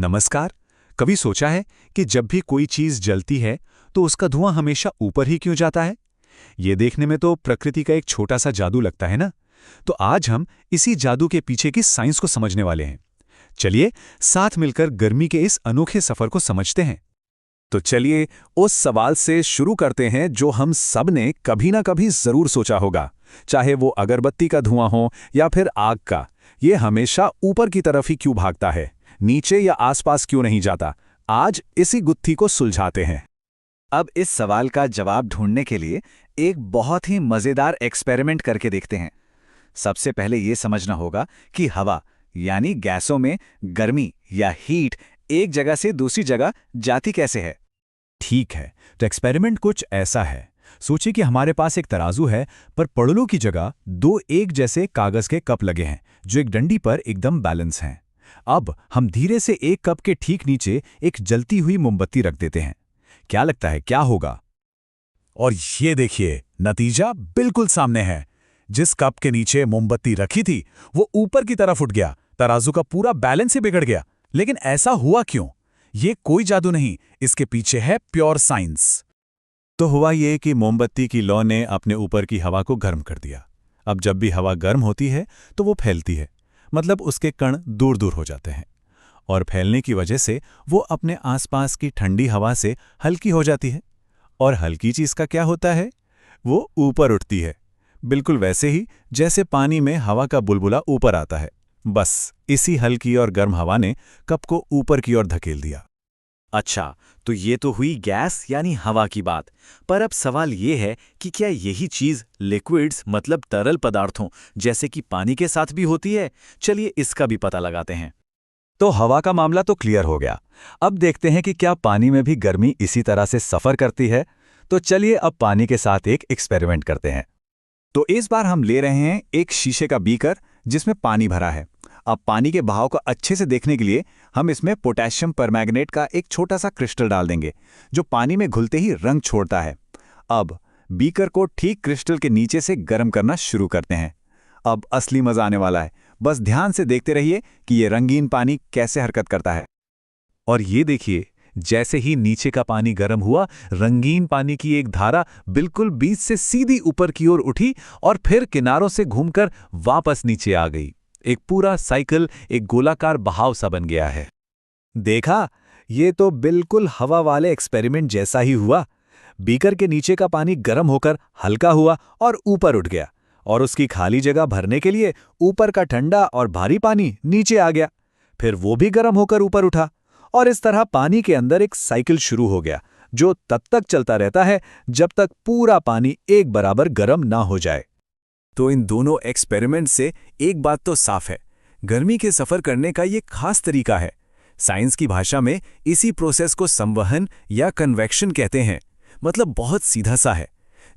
नमस्कार। कभी सोचा है कि जब भी कोई चीज जलती है तो उसका धुआं हमेशा ऊपर ही क्यों जाता है? ये देखने में तो प्रकृति का एक छोटा सा जादू लगता है ना। तो आज हम इसी जादू के पीछे की साइंस को समझने वाले हैं। चलिए साथ मिलकर गर्मी के इस अनोखे सफर को समझते हैं। तो चलिए उस सवाल से शुरू करते हैं जो हम सब ने कभी ना कभी जरूर सोचा होगा, चाहे वो अगरबत्ती का धुआं हो या फिर आग का। ये हमेशा ऊपर की तरफ ही क्यों भागता है, नीचे या आसपास क्यों नहीं जाता? आज इसी गुत्थी को सुलझाते हैं। अब इस सवाल का जवाब ढूंढने के लिए एक बहुत ही मजेदार एक्सपेरिमेंट करके देखते हैं। सबसे पहले ये समझना होगा कि हवा यानी गैसों में गर्मी या हीट एक जगह से दूसरी जगह जाती कैसे है। ठीक है, तो एक्सपेरिमेंट कुछ ऐसा है। सोचिए कि हमारे पास एक तराजू है, पर पड़लों की जगह दो एक जैसे कागज के कप लगे हैं जो एक डंडी पर एकदम बैलेंस हैं। अब हम धीरे से एक कप के ठीक नीचे एक जलती हुई मोमबत्ती रख देते हैं। क्या लगता है क्या होगा? और ये देखिए, नतीजा बिल्कुल सामने है। जिस कप के नीचे मोमबत्ती रखी थी वो ऊपर की तरफ उठ गया, तराजू का पूरा बैलेंस ही बिगड़ गया। लेकिन ऐसा हुआ क्यों? ये कोई जादू नहीं, इसके पीछे है प्योर साइंस। तो हुआ ये कि मोमबत्ती की लौ ने अपने ऊपर की हवा को गर्म कर दिया। अब जब भी हवा गर्म होती है तो वो फैलती है, मतलब उसके कण दूर दूर हो जाते हैं, और फैलने की वजह से वो अपने आसपास की ठंडी हवा से हल्की हो जाती है। और हल्की चीज का क्या होता है? वो ऊपर उठती है, बिल्कुल वैसे ही जैसे पानी में हवा का बुलबुला ऊपर आता है। बस इसी हल्की और गर्म हवा ने कप को ऊपर की ओर धकेल दिया। अच्छा, तो ये तो हुई गैस यानी हवा की बात। पर अब सवाल ये है कि क्या यही चीज लिक्विड्स मतलब तरल पदार्थों जैसे कि पानी के साथ भी होती है? चलिए इसका भी पता लगाते हैं। तो हवा का मामला तो क्लियर हो गया। अब देखते हैं कि क्या पानी में भी गर्मी इसी तरह से सफर करती है। तो चलिए अब पानी के साथ एक एक्सपेरिमेंट करते हैं। तो इस बार हम ले रहे हैं एक शीशे का बीकर जिसमें पानी भरा है। अब पानी के बहाव को अच्छे से देखने के लिए हम इसमें पोटेशियम परमैंगनेट का एक छोटा सा क्रिस्टल डाल देंगे, जो पानी में घुलते ही रंग छोड़ता है। अब बीकर को ठीक क्रिस्टल के नीचे से गर्म करना शुरू करते हैं। अब असली मजा आने वाला है। बस ध्यान से देखते रहिए कि ये रंगीन पानी कैसे हरकत करता है। और ये देखिए, जैसे ही नीचे का पानी गर्म हुआ, रंगीन पानी की एक धारा बिल्कुल बीच से सीधी ऊपर की ओर उठी और फिर किनारों से घूमकर वापस नीचे आ गई। एक पूरा साइकिल, एक गोलाकार बहाव सा बन गया है। देखा, ये तो बिल्कुल हवा वाले एक्सपेरिमेंट जैसा ही हुआ। बीकर के नीचे का पानी गर्म होकर हल्का हुआ और ऊपर उठ गया, और उसकी खाली जगह भरने के लिए ऊपर का ठंडा और भारी पानी नीचे आ गया। फिर वो भी गर्म होकर ऊपर उठा, और इस तरह पानी के अंदर एक साइकिल शुरू हो गया, जो तब तक चलता रहता है जब तक पूरा पानी एक बराबर गर्म ना हो जाए। तो इन दोनों एक्सपेरिमेंट से एक बात तो साफ है, गर्मी के सफर करने का ये खास तरीका है। साइंस की भाषा में इसी प्रोसेस को संवहन या कन्वेक्शन कहते हैं। मतलब बहुत सीधा सा है।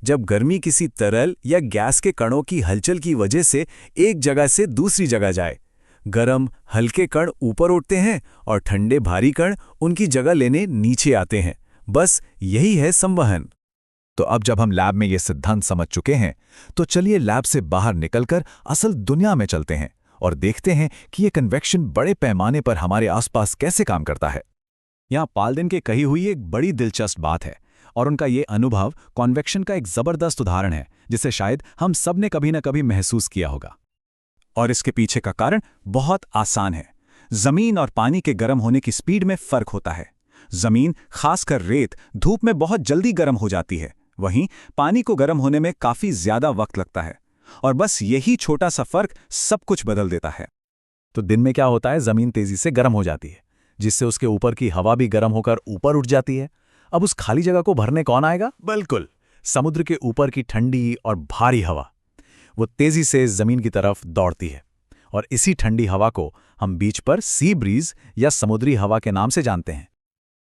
जब गर्मी किसी तरल या गैस के कणों की हलचल की वजह से एक जगह से दूसरी जगह जाए, गरम हल्के कण ऊपर उठते हैं और ठंडे भारी कण उनकी जगह लेने नीचे आते हैं। बस यही है संवहन। तो अब जब हम लैब में ये सिद्धांत समझ चुके हैं, तो चलिए लैब से बाहर निकलकर असल दुनिया में चलते हैं और देखते हैं कि ये कन्वेक्शन बड़े पैमाने पर हमारे आसपास कैसे काम करता है। यहाँ पाल्डिन के कही हुई एक बड़ी दिलचस्प बात है, और उनका ये अनुभव कॉन्वेक्शन का एक जबरदस्त उदाहरण है जिसे शायद हम सब ने कभी न कभी महसूस किया होगा। और इसके पीछे का कारण बहुत आसान है। जमीन और पानी के गर्म होने की स्पीड में फर्क होता है। जमीन, खासकर रेत, धूप में बहुत जल्दी गर्म हो जाती है, वहीं पानी को गर्म होने में काफी ज्यादा वक्त लगता है। और बस यही छोटा सा फर्क सब कुछ बदल देता है। तो दिन में क्या होता है, जमीन तेजी से गर्म हो जाती है, जिससे उसके ऊपर की हवा भी गर्म होकर ऊपर उठ जाती है। अब उस खाली जगह को भरने कौन आएगा? बिल्कुल, समुद्र के ऊपर की ठंडी और भारी हवा। वो तेजी से जमीन की तरफ दौड़ती है, और इसी ठंडी हवा को हम बीच पर सी ब्रीज या समुद्री हवा के नाम से जानते हैं।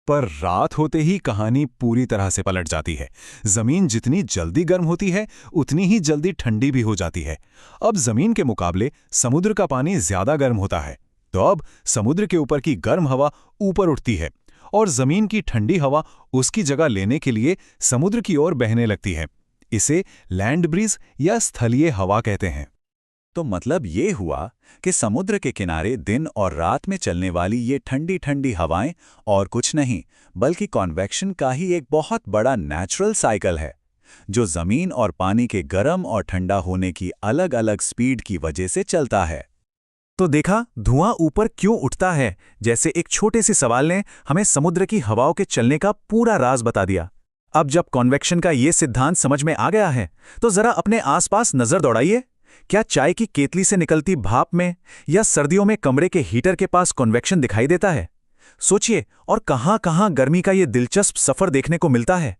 पर रात होते ही कहानी पूरी तरह से पलट जाती है। जमीन जितनी जल्दी गर्म होती है, उतनी ही जल्दी ठंडी भी हो जाती है। अब जमीन के मुकाबले समुद्र का पानी ज्यादा गर्म होता है, तो अब समुद्र के ऊपर की गर्म हवा ऊपर उठती है, और जमीन की ठंडी हवा उसकी जगह लेने के लिए समुद्र की ओर बहने लगती है। इसे लैंड ब्रीज या स्थलीय हवा कहते हैं। तो मतलब ये हुआ कि समुद्र के किनारे दिन और रात में चलने वाली ये ठंडी ठंडी हवाएं और कुछ नहीं बल्कि कॉन्वेक्शन का ही एक बहुत बड़ा नेचुरल साइकिल है, जो जमीन और पानी के गर्म और ठंडा होने की अलग-अलग स्पीड की वजह से चलता है। तो देखा, धुआं ऊपर क्यों उठता है जैसे एक छोटे से सवाल ने हमें समुद्र की हवाओं के चलने का पूरा राज बता दिया। अब जब कॉन्वेक्शन का ये सिद्धांत समझ में आ गया है, तो जरा अपने आसपास नजर दौड़ाइए। क्या चाय की केतली से निकलती भाप में या सर्दियों में कमरे के हीटर के पास कॉन्वेक्शन दिखाई देता है? सोचिए, और कहां-कहां गर्मी का ये दिलचस्प सफर देखने को मिलता है।